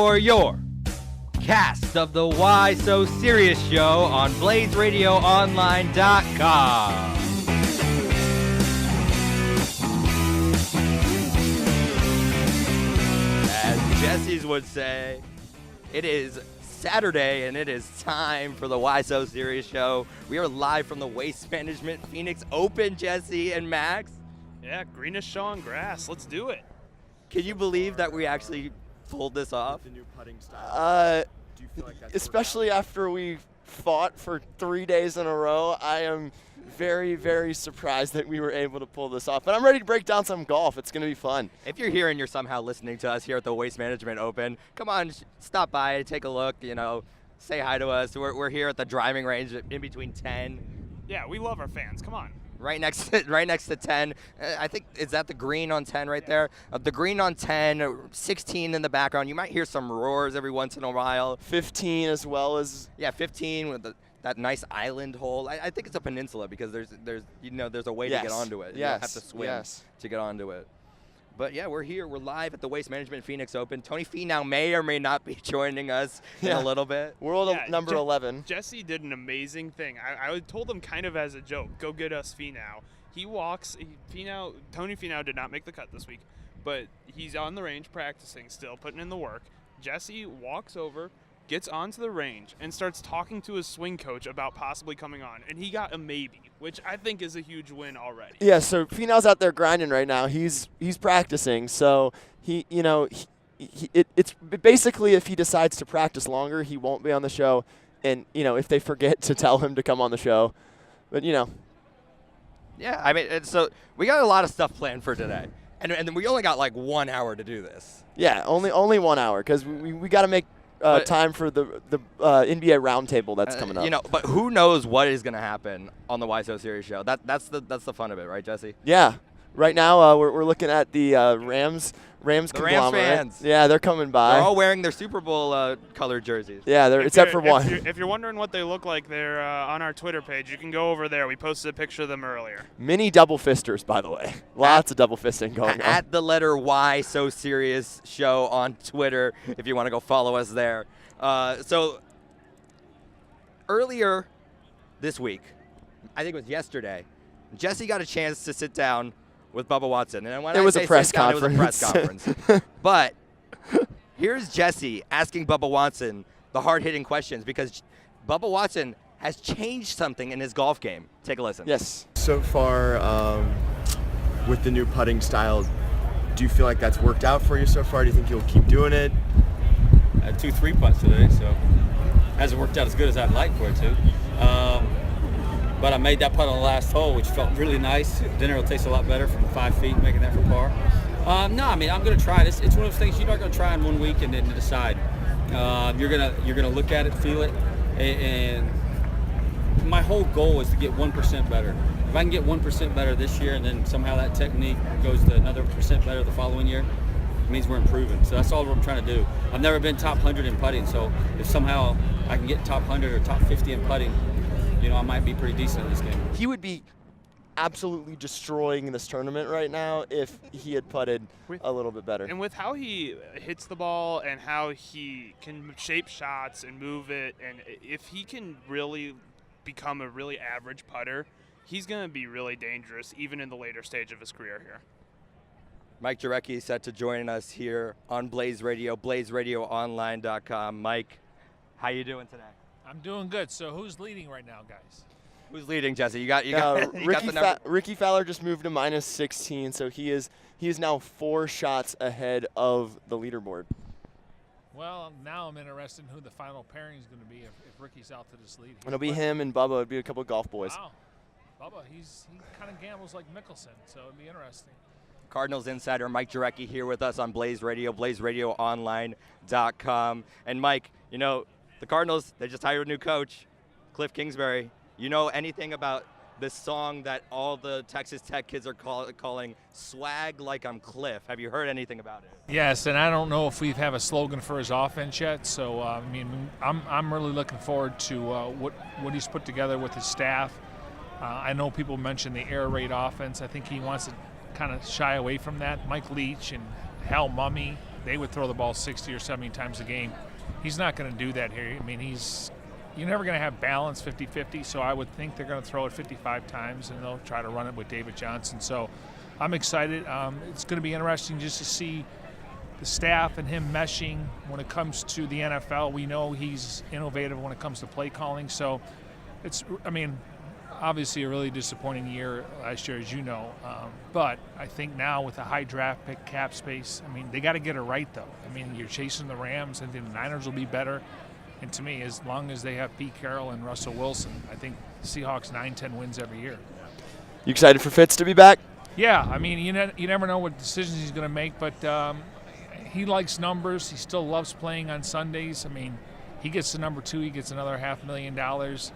for your cast of the Why So Serious show on BlazeRadioOnline.com. As Jesse's would say, it is Saturday and it is time for the Why So Serious show. We are live from the Waste Management Phoenix Open, Jesse and Max. Yeah, greenest show on grass. Let's do it. Can you believe that we actually pulled this off? The new putting style. Do you feel like that's Especially after we fought for 3 days in a row, I am very, very surprised that we were able to pull this off. But I'm ready to break down some golf. It's going to be fun. If you're here and you're somehow listening to us here at the Waste Management Open, come on, stop by, take a look, say hi to us. We're here at the driving range in between 10. Yeah, we love our fans. Come on. Right next to 10. I think, is that the green on 10 right there? The green on 10, 16 in the background. You might hear some roars every once in a while. 15 as well as... Yeah, 15 with that nice island hole. I think it's a peninsula because there's a way to get onto it. You don't have to swim to get onto it. But yeah, we're here. We're live at the Waste Management Phoenix Open. Tony Finau may or may not be joining us in a little bit. World number 11. Jesse did an amazing thing. I told him kind of as a joke, go get us Finau. Tony Finau did not make the cut this week, but he's on the range practicing still, putting in the work. Jesse walks over, gets onto the range, and starts talking to his swing coach about possibly coming on. And he got a maybe, which I think is a huge win already. Yeah, so Finau's out there grinding right now. He's practicing. So it's basically if he decides to practice longer, he won't be on the show. And if they forget to tell him to come on the show, but Yeah, I mean, so we got a lot of stuff planned for today, and we only got like 1 hour to do this. Yeah, only 1 hour because we got to make time for the NBA roundtable that's coming up. But who knows what is going to happen on the Why So Serious show? That's the fun of it, right, Jesse? Yeah. Right now we're looking at the Rams conglomerate. Rams fans. Yeah, they're coming by. They're all wearing their Super Bowl colored jerseys. Yeah, except for one. If you're wondering what they look like, they're on our Twitter page. You can go over there. We posted a picture of them earlier. Mini double fisters, by the way. Lots of double fisting going on. At the letter Why So Serious show on Twitter, if you want to go follow us there. So earlier this week, I think it was yesterday, Jesse got a chance to sit down with Bubba Watson. And when it was a press conference. But here's Jesse asking Bubba Watson the hard-hitting questions because Bubba Watson has changed something in his golf game. Take a listen. Yes. So far, with the new putting style, do you feel like that's worked out for you so far? Do you think you'll keep doing it? I had 2 3-putts today, so hasn't worked out as good as I'd like for it to. But I made that putt on the last hole, which felt really nice. Dinner will taste a lot better from 5 feet, making that for par. No, I mean, I'm going to try this. It's one of those things you're not going to try in 1 week and then decide. You're gonna look at it, feel it, and my whole goal is to get 1% better. If I can get 1% better this year, and then somehow that technique goes to another % better the following year, it means we're improving. So that's all I'm trying to do. I've never been top 100 in putting, so if somehow I can get top 100 or top 50 in putting, I might be pretty decent in this game. He would be absolutely destroying this tournament right now if he had putted a little bit better. And with how he hits the ball and how he can shape shots and move it, and if he can really become a really average putter, he's going to be really dangerous even in the later stage of his career here. Mike Jurecki is set to join us here on Blaze Radio, BlazeRadioOnline.com. Mike, how you doing today? I'm doing good. So who's leading right now, guys? Who's leading, Jesse? You got the number. Ricky Fowler just moved to minus 16, so he is now 4 shots ahead of the leaderboard. Well, now I'm interested in who the final pairing is going to be if Ricky's out to this lead. It'll be him and Bubba. It'll be a couple of golf boys. Wow. Bubba, he kind of gambles like Mickelson, so it'll be interesting. Cardinals insider Mike Jurecki here with us on Blaze Radio, BlazeRadioOnline.com. And Mike, the Cardinals, they just hired a new coach, Cliff Kingsbury. You know anything about this song that all the Texas Tech kids are calling Swag Like I'm Cliff? Have you heard anything about it? Yes, and I don't know if we have a slogan for his offense yet. So, I'm really looking forward to what he's put together with his staff. I know people mention the air raid offense. I think he wants to kind of shy away from that. Mike Leach and Hal Mumme, they would throw the ball 60 or 70 times a game. He's not going to do that here. I mean, you're never going to have balance 50-50, so I would think they're going to throw it 55 times, and they'll try to run it with David Johnson. So I'm excited. It's going to be interesting just to see the staff and him meshing when it comes to the NFL. We know he's innovative when it comes to play calling. So obviously a really disappointing year last year, as you know. But I think now with a high draft pick, cap space, they got to get it right, though. You're chasing the Rams, and the Niners will be better. And to me, as long as they have Pete Carroll and Russell Wilson, I think Seahawks 9-10 wins every year. You excited for Fitz to be back? Yeah, you never know what decisions he's going to make, but he likes numbers. He still loves playing on Sundays. He gets to number 2. He gets another $500,000.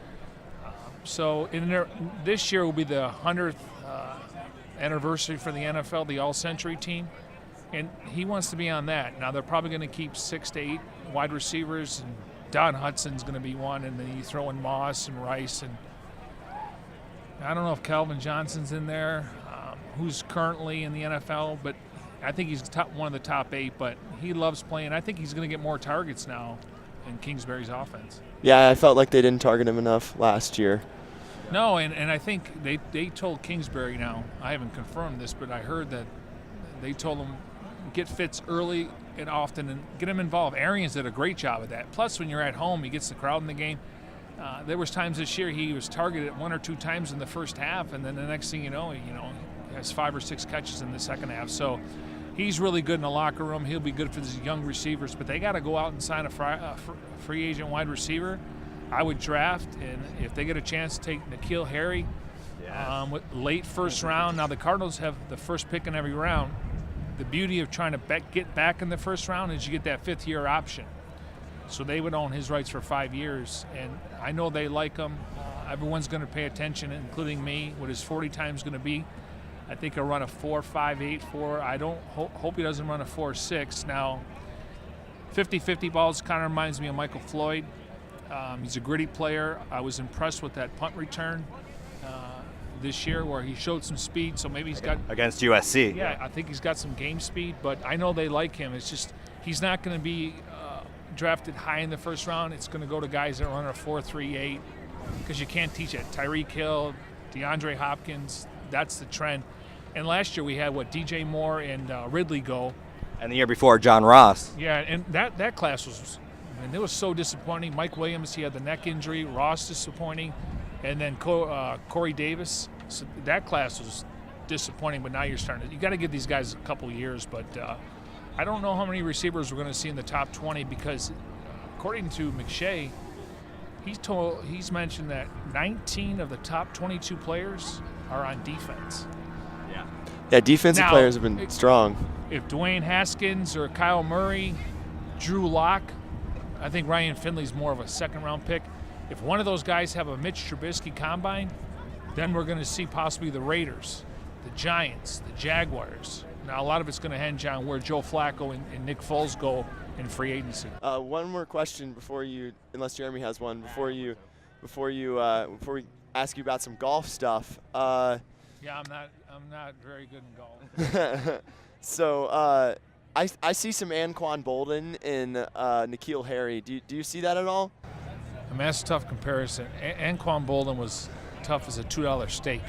So this year will be the 100th anniversary for the NFL, the All-Century team, and he wants to be on that. Now they're probably going to keep 6 to 8 wide receivers, and Don Hudson's going to be one, and then you throw in Moss and Rice, and I don't know if Calvin Johnson's in there, who's currently in the NFL, but I think he's one of the top 8, but he loves playing. I think he's going to get more targets now in Kingsbury's offense. Yeah, I felt like they didn't target him enough last year. No, and I think they told Kingsbury now, I haven't confirmed this, but I heard that they told him get Fitz early and often and get him involved. Arians did a great job of that. Plus, when you're at home, he gets the crowd in the game. There was times this year he was targeted 1 or 2 times in the first half, and then the next thing you know, he has 5 or 6 catches in the second half. So he's really good in the locker room. He'll be good for these young receivers, but they got to go out and sign a free agent wide receiver. I would draft, and if they get a chance to take N'Keal Harry with late first round. Now the Cardinals have the first pick in every round. The beauty of trying to get back in the first round is you get that 5th-year option. So they would own his rights for 5 years, and I know they like him. Everyone's going to pay attention, including me. What his 40 time's going to be. I think he'll run a 4.58 4. I don't hope he doesn't run a 4.6. Now, 50-50 balls kind of reminds me of Michael Floyd. He's a gritty player. I was impressed with that punt return this year where he showed some speed. So maybe he's got against USC. Yeah, I think he's got some game speed. But I know they like him. It's just he's not going to be drafted high in the first round. It's going to go to guys that run a 4.38 because you can't teach it. Tyreek Hill, DeAndre Hopkins. That's the trend. And last year we had DJ Moore and Ridley go. And the year before, John Ross. Yeah, and that class was. It was so disappointing. Mike Williams, he had the neck injury. Ross, disappointing. And then Corey Davis. So that class was disappointing, but now you're starting to – you got to give these guys a couple years. But I don't know how many receivers we're going to see in the top 20 because according to McShay, he's mentioned that 19 of the top 22 players are on defense. Yeah, defensive players have been strong. If Dwayne Haskins or Kyle Murray, Drew Lock, I think Ryan Finley's more of a second-round pick. If one of those guys have a Mitch Trubisky combine, then we're going to see possibly the Raiders, the Giants, the Jaguars. Now, a lot of it's going to hinge on where Joe Flacco and Nick Foles go in free agency. One more question before you, unless Jeremy has one, before we ask you about some golf stuff. Yeah, I'm not very good in golf. So I see some Anquan Bolden in N'Keal Harry. Do you see that at all? That's a tough comparison. Anquan Bolden was tough as a $2 steak.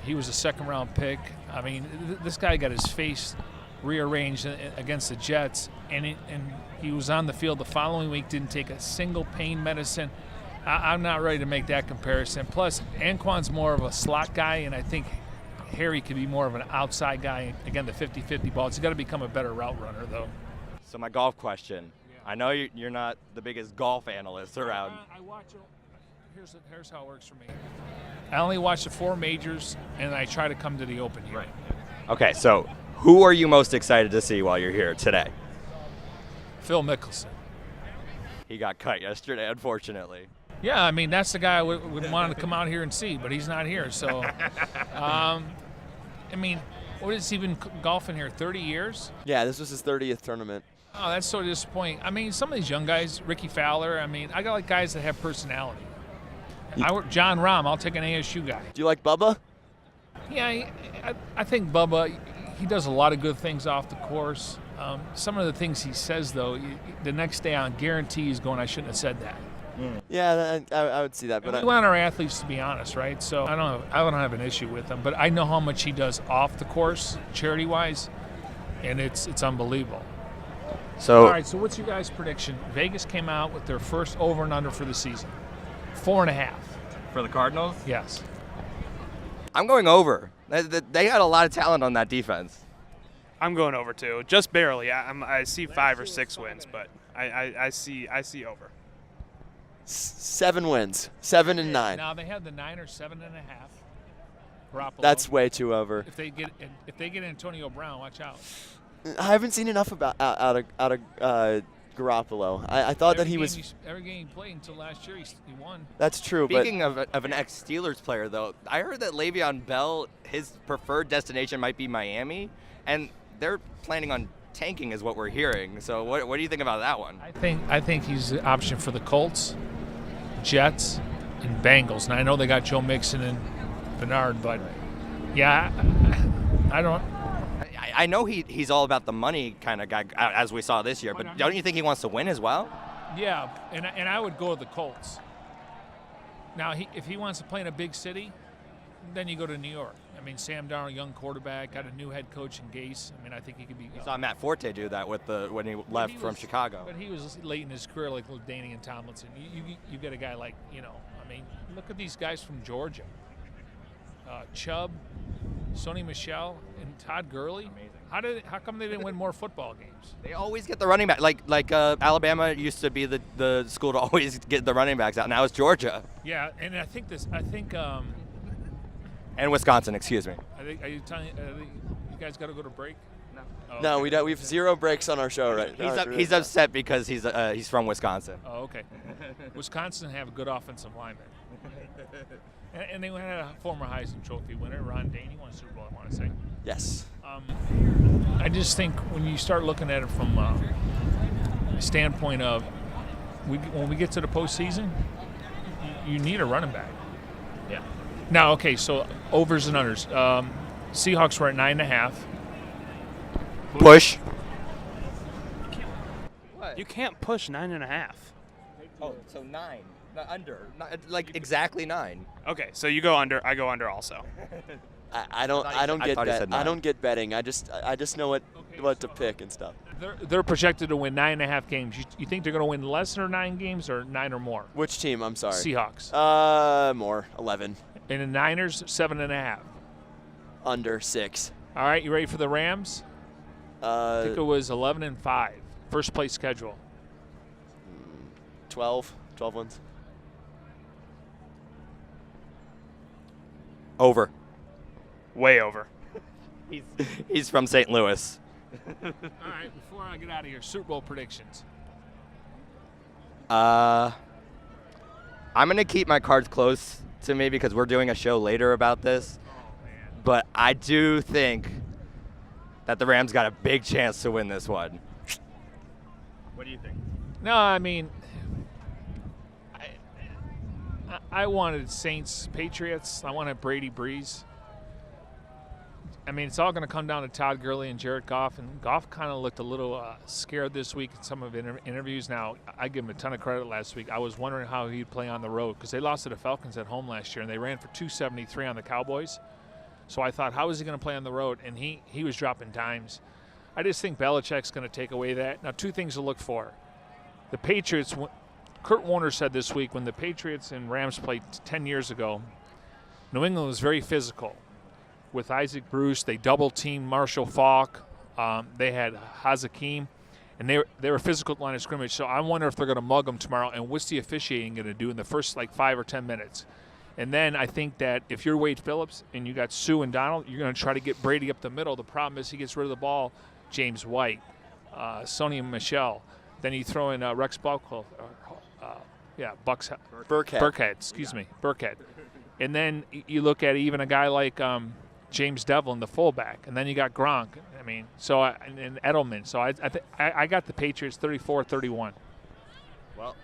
He was a second-round pick. This guy got his face rearranged against the Jets, and he was on the field the following week, didn't take a single pain medicine. I'm not ready to make that comparison. Plus, Anquan's more of a slot guy, and I think Harry could be more of an outside guy. Again, the 50-50 balls. He's got to become a better route runner, though. So my golf question. I know you're not the biggest golf analyst around. I watch it. Here's how it works for me. I only watch the 4 majors, and I try to come to the Open here. Right. Okay, so who are you most excited to see while you're here today? Phil Mickelson. He got cut yesterday, unfortunately. Yeah, that's the guy I would want to come out here and see, but he's not here. So, what has he been golfing here, 30 years? Yeah, this was his 30th tournament. Oh, that's so disappointing. Some of these young guys, Ricky Fowler, I got guys that have personality. John Rahm, I'll take an ASU guy. Do you like Bubba? Yeah, I think Bubba, he does a lot of good things off the course. Some of the things he says, though, the next day on guarantee he's going, I shouldn't have said that. Yeah, I would see that. But we want our athletes to be honest, right? So I don't have an issue with him, but I know how much he does off the course, charity-wise, and it's unbelievable. So, all right, so what's your guys' prediction? Vegas came out with their first over and under for the season, 4.5. For the Cardinals? Yes. I'm going over. They had a lot of talent on that defense. I'm going over too, just barely. I see 5 or 6 wins, but I see over. 7 wins, 7 and 9. Now they have the Niners 7.5. Garoppolo. That's way too over. If they get Antonio Brown, watch out. I haven't seen enough out of Garoppolo. I thought that he was every game he played until last year. He won. That's true. Speaking of an ex-Steelers player, though, I heard that Le'Veon Bell, his preferred destination might be Miami, and they're planning on tanking, is what we're hearing. So what do you think about that one? I think he's an option for the Colts, Jets, and Bengals. And I know they got Joe Mixon and Bernard, but yeah, I don't. I know he's all about the money kind of guy, as we saw this year, but don't you think he wants to win as well? Yeah, and I would go with the Colts. Now, if he wants to play in a big city, then you go to New York. I mean, Sam Darnold, young quarterback, got a new head coach in Gase. I mean, I think he could be. You saw Matt Forte do that when he left from Chicago. But he was late in his career, like Danny and Tomlinson. You get a guy like, I mean, look at these guys from Georgia. Chubb, Sony Michel, and Todd Gurley. Amazing. How come they didn't win more football games? They always get the running back. Like Alabama used to be the school to always get the running backs out. Now it's Georgia. Yeah, and I think. And Wisconsin, excuse me. Are you telling you guys got to go to break? No. Oh, okay. No, we have 0 breaks on our show right now. He's upset because he's from Wisconsin. Oh, okay. Wisconsin have a good offensive lineman. And they had a former Heisman Trophy winner, Ron Dane. He won a Super Bowl, I want to say. Yes. I just think when you start looking at it from a standpoint of when we get to the postseason, you need a running back. Yeah. Now, okay, so overs and unders. Seahawks were at 9.5. Push. What? You can't push 9.5. Oh, so 9. Not under. Like exactly 9. Okay, so you go under. I go under also. I don't get betting. I just know what to pick and stuff. They're projected to win 9.5 games. You think they're going to win less than 9 games or 9 or more? Which team? I'm sorry. Seahawks. More. 11. And the Niners 7.5. Under 6. All right, you ready for the Rams? I think it was 11-5. First place schedule. 12 wins. Over. Way over. He's from St. Louis. All right, before I get out of here, Super Bowl predictions. I'm going to keep my cards close to me because we're doing a show later about this. Oh, man. But I do think that the Rams got a big chance to win this one. What do you think? No, I mean, I wanted Saints, Patriots. I wanted Brady, Breeze. I mean, it's all going to come down to Todd Gurley and Jared Goff, and Goff kind of looked a little scared this week in some of his interviews. Now, I give him a ton of credit last week. I was wondering how he'd play on the road because they lost to the Falcons at home last year, and they ran for 273 on the Cowboys. So I thought, how is he going to play on the road? And he was dropping dimes. I just think Belichick's going to take away that. Now, 2 things to look for. The Patriots, Kurt Warner said this week, when the Patriots and Rams played 10 years ago, New England was very physical. With Isaac Bruce, they double-teamed Marshall Faulk. They had Hakeem, and they were physical line of scrimmage. So I wonder if they're going to mug them tomorrow, and what's the officiating going to do in the first 5 or 10 minutes? And then I think that if you're Wade Phillips and you got Sue and Donald, you're going to try to get Brady up the middle. The problem is he gets rid of the ball. James White, Sony Michel. Then you throw in Rex Buckle. Burkhead. And then you look at even a guy like James Devlin, the fullback, and then you got Gronk. I mean, and Edelman. So I got the Patriots 34-31. Well,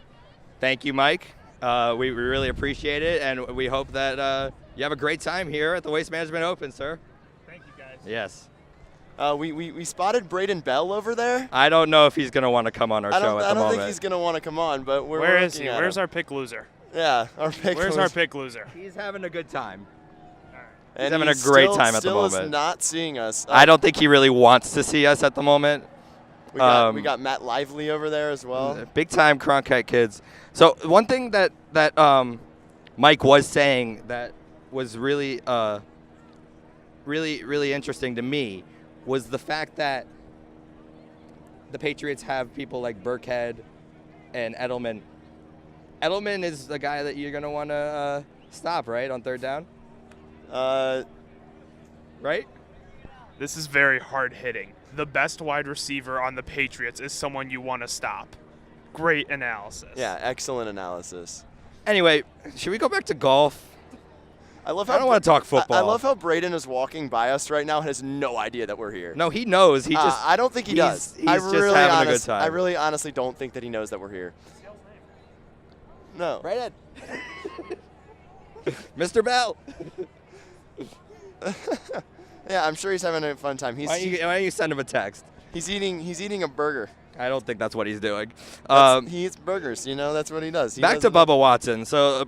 thank you, Mike. We really appreciate it, and we hope that you have a great time here at the Waste Management Open, sir. Thank you, guys. Yes. We spotted Braden Bell over there. I don't know if he's going to want to come on our show at the moment. I don't think he's going to want to come on, but we're Where is he? working at Where's him. our pick loser? Yeah, our pick Where's loser. our pick loser? He's having a good time. And having a great time at the still moment. Is not seeing us. I don't think he really wants to see us at the moment. We got Matt Lively over there as well. Big time Cronkite kids. So one thing that Mike was saying that was really really interesting to me was the fact that the Patriots have people like Burkhead and Edelman. Edelman is the guy that you're going to want to stop, right, on third down? Right? This is very hard hitting. The best wide receiver on the Patriots is someone you want to stop. Great analysis. Yeah, excellent analysis. Anyway, should we go back to golf? I don't want to talk football. I love how Braden is walking by us right now and has no idea that we're here. No, he knows. He just. I don't think he does. He's just having a good time. I really honestly don't think that he knows that we're here. No. Right in. Mr. Bell. Yeah, I'm sure he's having a fun time. Why don't you send him a text? He's eating a burger. I don't think that's what he's doing. He eats burgers. That's what he does. Back to Bubba Watson. So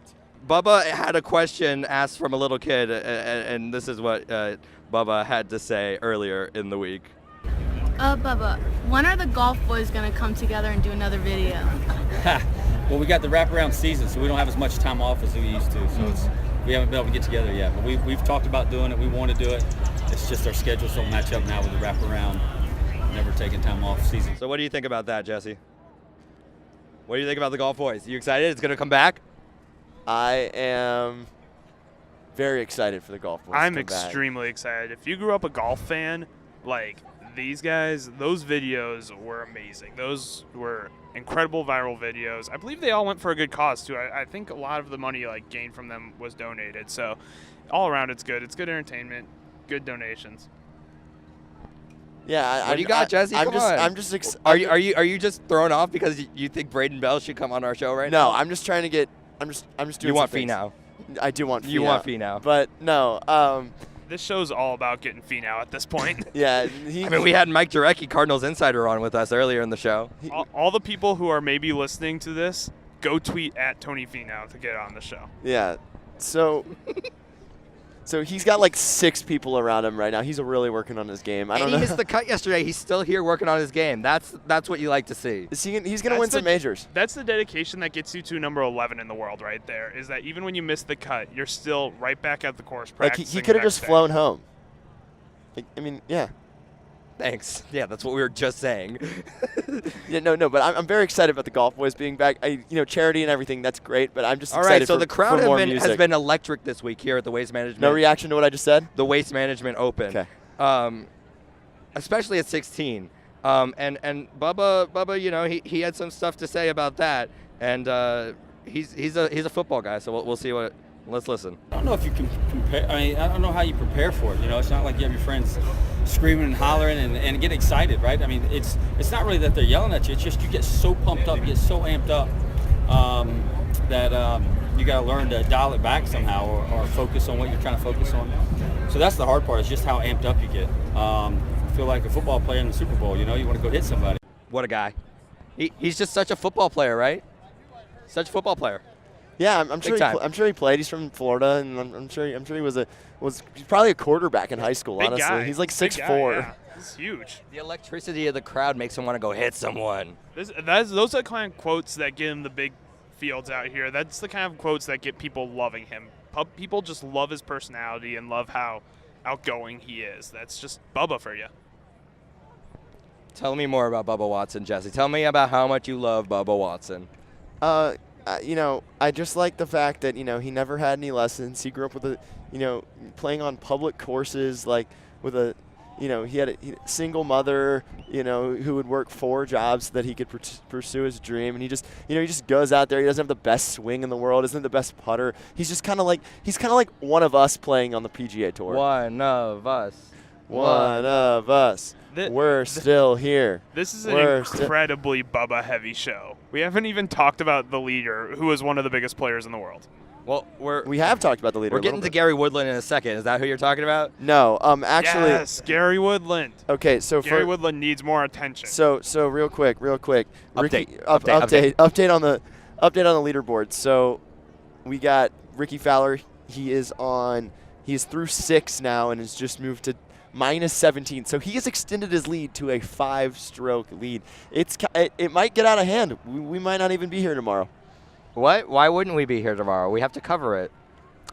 Bubba had a question asked from a little kid, and this is what Bubba had to say earlier in the week. Bubba, when are the golf boys going to come together and do another video? Well, we got the wraparound season, so we don't have as much time off as we used to. So we haven't been able to get together yet. But we've talked about doing it. We want to do it. It's just our schedules don't match up now with the wraparound. Never taking time off season. So what do you think about that, Jesse? What do you think about the golf boys? You excited? It's going to come back? I am very excited for the golf boys. I'm to come extremely excited. If you grew up a golf fan, like these guys, those videos were amazing. Those were incredible viral videos. I believe they all went for a good cause too. I think a lot of the money gained from them was donated. So all around, it's good. It's good entertainment, good donations. Yeah, what do you got, Jesse? Come on. I'm just excited. Are you just thrown off because you think Braden Bell should come on our show right now? No, I'm just trying to get. I'm just doing. You want Finau? Finau? I do want Finau. You want Finau? But no. This show's all about getting Finau at this point. Yeah. We had Mike Jurecki, Cardinals Insider, on with us earlier in the show. All the people who are maybe listening to this, go tweet at Tony Finau to get on the show. Yeah. So he's got like 6 people around him right now. He's really working on his game. I don't know. He missed the cut yesterday. He's still here working on his game. That's what you like to see. He's going to win some majors. That's the dedication that gets you to number 11 in the world right there, is that even when you miss the cut, you're still right back at the course practicing. He could have just flown home. Yeah. Thanks. Yeah, that's what we were just saying. Yeah, no, but I'm very excited about the golf boys being back. Charity and everything, that's great, but I'm just excited. All right, so the crowd has been electric this week here at the Waste Management. No reaction to what I just said? The Waste Management Open. Okay. Especially at 16. And Bubba, he had some stuff to say about that, and he's a football guy, so we'll see what. Let's listen. I don't know if you can compare. I don't know how you prepare for it. It's not like you have your friends screaming and hollering and get excited, right? It's not really that they're yelling at you. It's just you get so pumped up, you get so amped up that you got to learn to dial it back somehow or focus on what you're trying to focus on. So that's the hard part, is just how amped up you get. I feel like a football player in the Super Bowl. You want to go hit somebody. What a guy. He's just such a football player, right? Such a football player. Yeah, I'm sure he played. He's from Florida, and I'm sure he was he's probably a quarterback in high school. Big honestly, guy. He's like 6'4". Yeah. He's huge. The electricity of the crowd makes him want to go hit someone. Those are the kind of quotes that get him the big fields out here. That's the kind of quotes that get people loving him. People just love his personality and love how outgoing he is. That's just Bubba for you. Tell me more about Bubba Watson, Jesse. Tell me about how much you love Bubba Watson. I just like the fact that, he never had any lessons. He grew up with playing on public courses, like with he had a single mother, who would work 4 jobs so that he could pursue his dream. And he just goes out there. He doesn't have the best swing in the world, isn't the best putter. He's just kind of like one of us playing on the PGA Tour. One of us. One of us. We're still here. This is an incredibly Bubba-heavy show. We haven't even talked about the leader, who is one of the biggest players in the world. Well, we have talked about the leader. We're getting to Gary Woodland in a second. Is that who you're talking about? No, actually. Yes, Gary Woodland. Okay, so Gary Woodland needs more attention. So real quick. Update on the leaderboard. So we got Ricky Fowler. He's through 6 now and has just moved to -17. So he has extended his lead to a 5-stroke lead. It might get out of hand. We might not even be here tomorrow. What? Why wouldn't we be here tomorrow? We have to cover it.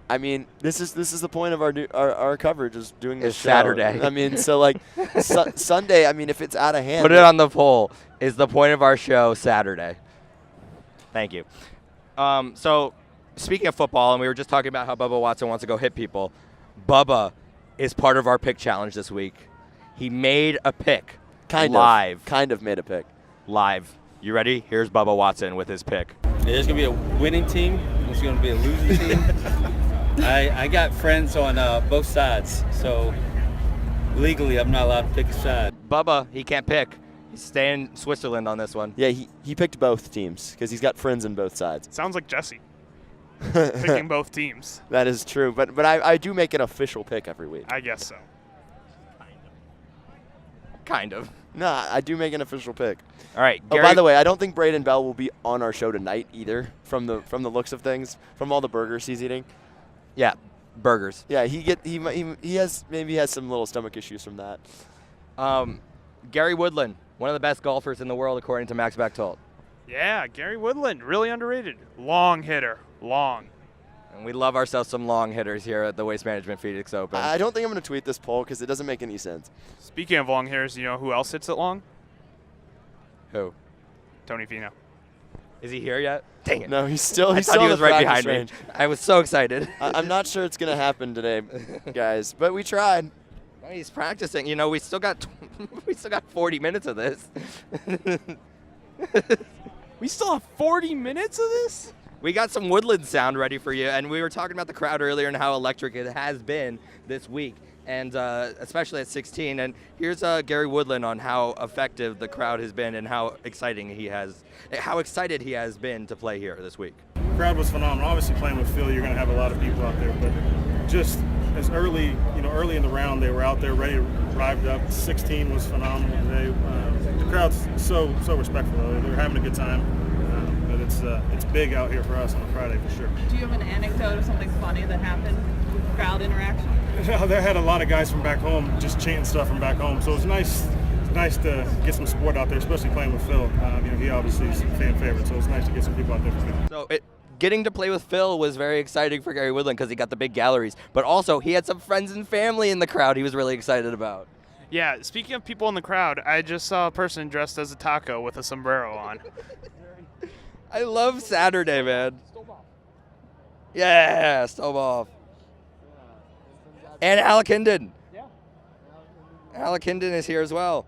I mean, this is the point of our coverage is doing this show. Saturday. I mean, so like Sunday. I mean, if it's out of hand, put it on the poll. Is the point of our show Saturday? Thank you. So speaking of football, and we were just talking about how Bubba Watson wants to go hit people. Bubba is part of our pick challenge this week. He made a pick. Kind of made a pick. Live. You ready? Here's Bubba Watson with his pick. There's going to be a winning team. There's going to be a losing team. I got friends on both sides, so legally I'm not allowed to pick a side. Bubba, he can't pick. He's staying in Switzerland on this one. Yeah, he picked both teams because he's got friends on both sides. Sounds like Jesse. Picking both teams. That is true, but I do make an official pick every week. I guess so. Kind of. No, I do make an official pick. All right. Oh, by the way, I don't think Braden Bell will be on our show tonight either. From the looks of things, from all the burgers he's eating. Yeah, burgers. Yeah, he has some little stomach issues from that. Gary Woodland, one of the best golfers in the world according to Max Bechtold. Yeah, Gary Woodland, really underrated. Long hitter, long. And we love ourselves some long hitters here at the Waste Management Phoenix Open. I don't think I'm going to tweet this poll because it doesn't make any sense. Speaking of long hitters, you know who else hits it long? Who? Tony Finau. Is he here yet? Dang it. No, he's still I thought he was right behind me. I was so excited. I'm not sure it's going to happen today, guys, but we tried. He's practicing. You know, we still got 40 minutes of this. We still have 40 minutes of this? We got some Woodland sound ready for you, and we were talking about the crowd earlier and how electric it has been this week, and especially at 16. And here's Gary Woodland on how effective the crowd has been and how excited he has been to play here this week. The crowd was phenomenal. Obviously, playing with Phil, you're going to have a lot of people out there, but just as early in the round, they were out there ready, arrived up. 16 was phenomenal today. The crowd's so respectful. They're having a good time. But it's big out here for us on a Friday for sure. Do you have an anecdote of something funny that happened with crowd interaction? They had a lot of guys from back home just chanting stuff from back home, so it was nice. It's nice to get some support out there, especially playing with Phil. He obviously is a fan favorite, so it's nice to get some people out there for Phil. So getting to play with Phil was very exciting for Gary Woodland because he got the big galleries, but also he had some friends and family in the crowd he was really excited about. Yeah, speaking of people in the crowd, I just saw a person dressed as a taco with a sombrero on. I love Saturday, man. Yeah, Stovall. And Alec Hinden. Yeah. Alec Hinden is here as well.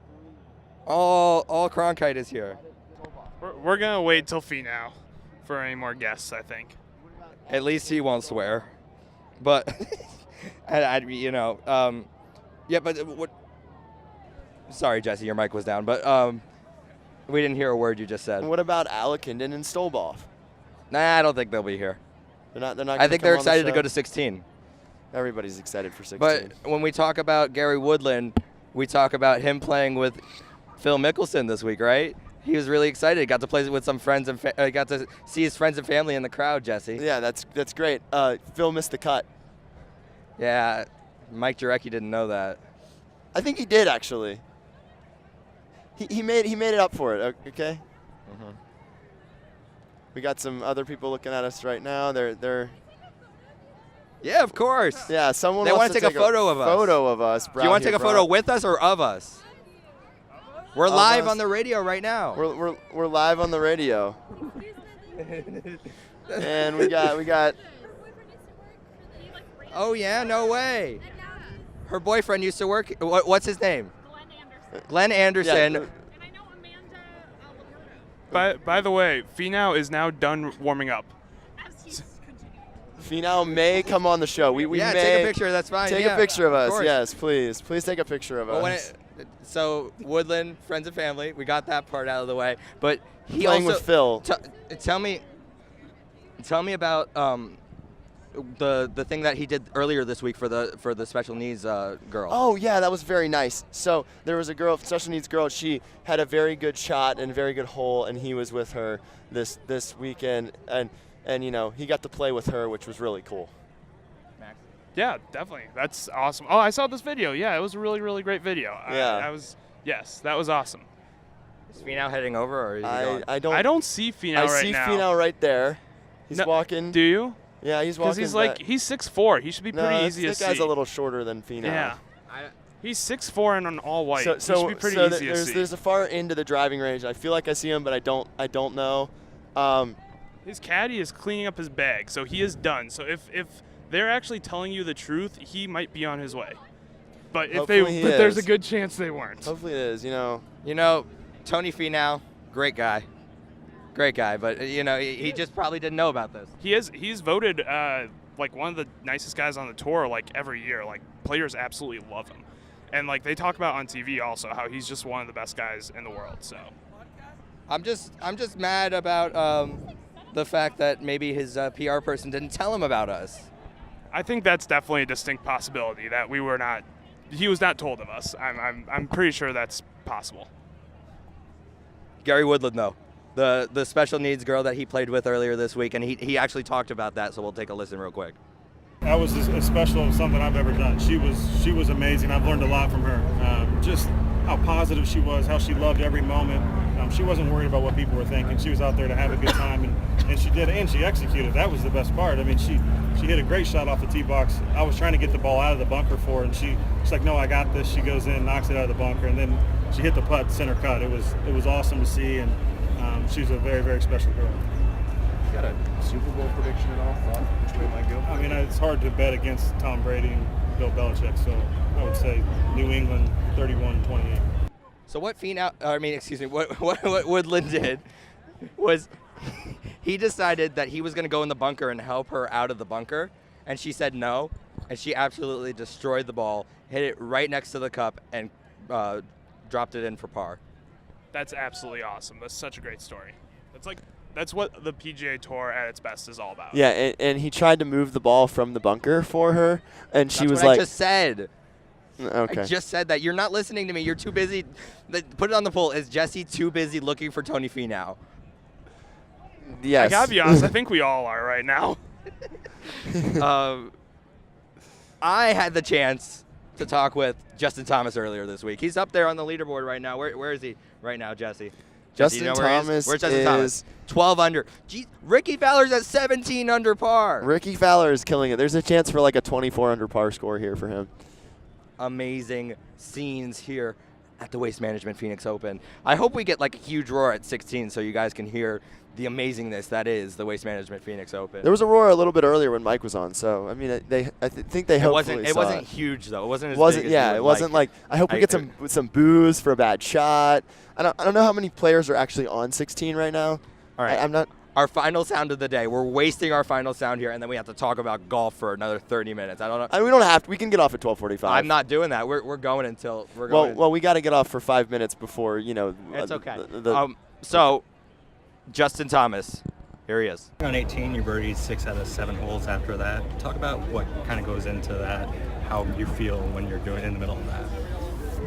All Cronkite is here. We're going to wait till Finau for any more guests, I think. At least he won't swear. But, yeah, but what? Sorry, Jesse, your mic was down. But we didn't hear a word you just said. And what about Alec Hinden and Stolboff? Nah, I don't think they'll be here. They're not. I think they're excited to go to 16. Everybody's excited for 16. But when we talk about Gary Woodland, we talk about him playing with Phil Mickelson this week, right? He was really excited. Got to play with some friends and got to see his friends and family in the crowd, Jesse. Yeah, that's great. Phil missed the cut. Yeah, Mike Jurecki didn't know that. I think he did actually. He made it up for it. Okay. Mm-hmm. We got some other people looking at us right now. They're. Yeah, of course. Yeah, someone. They want to take a photo of us. Do you want to take a photo with us or of us? We're live on the radio right now. We're live on the radio. And we got. Oh yeah, no way. Her boyfriend used to work. What's his name? Glenn Anderson. And I know Amanda. By the way, Finau is now done warming up. Finau may come on the show. We may take a picture. That's fine. Take a picture of us. Yes, please. Please take a picture of us. So Woodland, friends and family, we got that part out of the way. But he playing also, with Phil. Tell me about the thing that he did earlier this week for the special needs girl. Oh yeah, that was very nice. So there was a girl, special needs girl. She had a very good shot and a very good hole, and he was with her this weekend, and you know, he got to play with her, which was really cool. Max? Yeah, definitely. That's awesome. Oh, I saw this video. Yeah, it was a really, really great video. Yeah. Yes, that was awesome. Is Finau heading over, or is he going? I don't see Finau right now. I see Finau right there. He's walking. Do you? Yeah, he's walking. Because he's 6'4". He should be pretty easy to see. That guy's a little shorter than Finau. Yeah. He's 6'4" and on all white. So he should be pretty easy to see. There's a far end of the driving range. I feel like I see him, but I don't know. His caddy is cleaning up his bag, so he is done. So if they're actually telling you the truth, he might be on his way. But there's a good chance they weren't. Hopefully it is. You know, Tony Finau, great guy, but you know, he just probably didn't know about this. He's voted like one of the nicest guys on the tour like every year. Like players absolutely love him, and like they talk about on TV also how he's just one of the best guys in the world. So I'm just mad about the fact that maybe his PR person didn't tell him about us. I think that's definitely a distinct possibility that he was not told of us. I'm pretty sure that's possible. Gary Woodland, though, the special needs girl that he played with earlier this week, and he actually talked about that, so we'll take a listen real quick. That was as special as something I've ever done. She was amazing. I've learned a lot from her. Just how positive she was, how she loved every moment. She wasn't worried about what people were thinking. She was out there to have a good time, and she did it, and she executed. That was the best part. I mean, she hit a great shot off the tee box. I was trying to get the ball out of the bunker for her, and she's like, no, I got this. She goes in, knocks it out of the bunker, and then she hit the putt center cut. It was awesome to see, and she's a very, very special girl. You got a Super Bowl prediction at all? Thought which way it might go? I mean, it's hard to bet against Tom Brady and Bill Belichick, so I would say New England 31-28. So what what Woodland did was he decided that he was going to go in the bunker and help her out of the bunker, and she said no, and she absolutely destroyed the ball, hit it right next to the cup, and dropped it in for par. That's absolutely awesome. That's such a great story. That's what the PGA Tour at its best is all about. Yeah, and he tried to move the ball from the bunker for her, and she was like, I just said. Okay. I just said that. You're not listening to me. You're too busy. Put it on the poll. Is Jesse too busy looking for Tony Finau? Yes. I gotta be honest. I think we all are right now. I had the chance to talk with Justin Thomas earlier this week. He's up there on the leaderboard right now. Where is he right now, Jesse? Justin you know Thomas Where's Justin Thomas? 12 under. Gee, Ricky Fowler's at 17 under par. Ricky Fowler is killing it. There's a chance for like a 24 under par score here for him. Amazing scenes here at the Waste Management Phoenix Open. I hope we get like a huge roar at 16 so you guys can hear the amazingness that is the Waste Management Phoenix Open. There was a roar a little bit earlier when Mike was on, so I mean, I think they hopefully It saw wasn't huge though. It wasn't. It wasn't like. I hope we get some boos for a bad shot. I don't know how many players are actually on 16 right now. All right, I'm not. Our final sound of the day. We're wasting our final sound here, and then we have to talk about golf for another 30 minutes. I don't know. We don't have to. We can get off at 12:45. I'm not doing that. We're going until we're going. Well, we got to get off for 5 minutes before It's okay. So, Justin Thomas, here he is. On 18, you birdied 6 out of 7 holes after that. Talk about what kind of goes into that, how you feel when you're doing in the middle of that.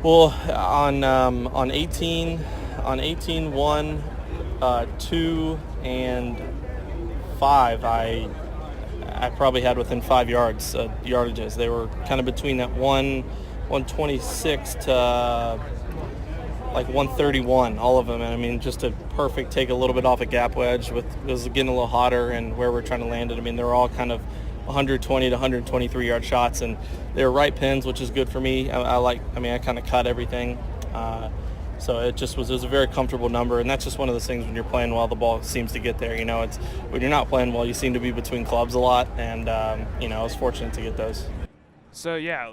Well, on 18, 1, 2, and 5, I probably had within 5 yards yardages. They were kind of between that 126 to like 131, all of them. And I mean, just a perfect take a little bit off a gap wedge. It was getting a little hotter, and where we're trying to land it. I mean, they were all kind of 120 to 123 yard shots, and they were right pins, which is good for me. I kind of cut everything. So it was a very comfortable number, and that's just one of those things when you're playing well, the ball seems to get there. It's when you're not playing well, you seem to be between clubs a lot, and I was fortunate to get those. So yeah,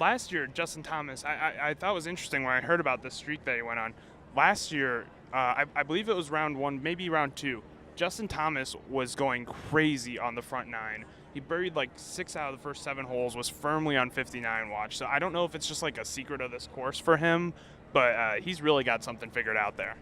last year Justin Thomas, I thought was interesting when I heard about this streak that he went on. Last year, I believe it was round 1, maybe round 2. Justin Thomas was going crazy on the front 9. He buried like 6 out of the first 7 holes, was firmly on 59 watch. So I don't know if it's just like a secret of this course for him, but he's really got something figured out there.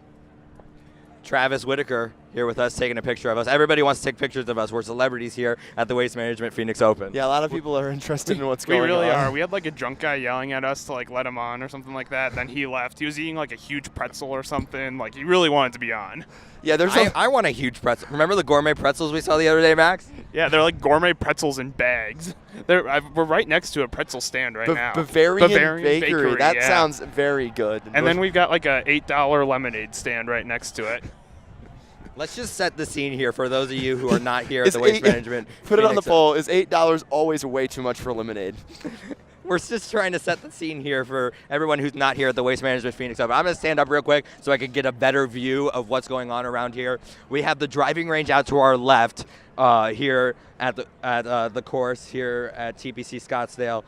Travis Whitaker here with us, taking a picture of us. Everybody wants to take pictures of us. We're celebrities here at the Waste Management Phoenix Open. Yeah, a lot of people are interested in what's going on. We really are. We had like a drunk guy yelling at us to like let him on or something like that. Then he left. He was eating like a huge pretzel or something. Like he really wanted to be on. Yeah, I want a huge pretzel. Remember the gourmet pretzels we saw the other day, Max? Yeah, they're like gourmet pretzels in bags. We're right next to a pretzel stand right now. Bavarian Bakery. That sounds very good. And then we've got like a $8 lemonade stand right next to it. Let's just set the scene here for those of you who are not here at the Waste Management. Put it on the poll. Is $8 always way too much for lemonade? We're just trying to set the scene here for everyone who's not here at the Waste Management Phoenix Open. I'm going to stand up real quick so I can get a better view of what's going on around here. We have the driving range out to our left here at the course here at TPC Scottsdale.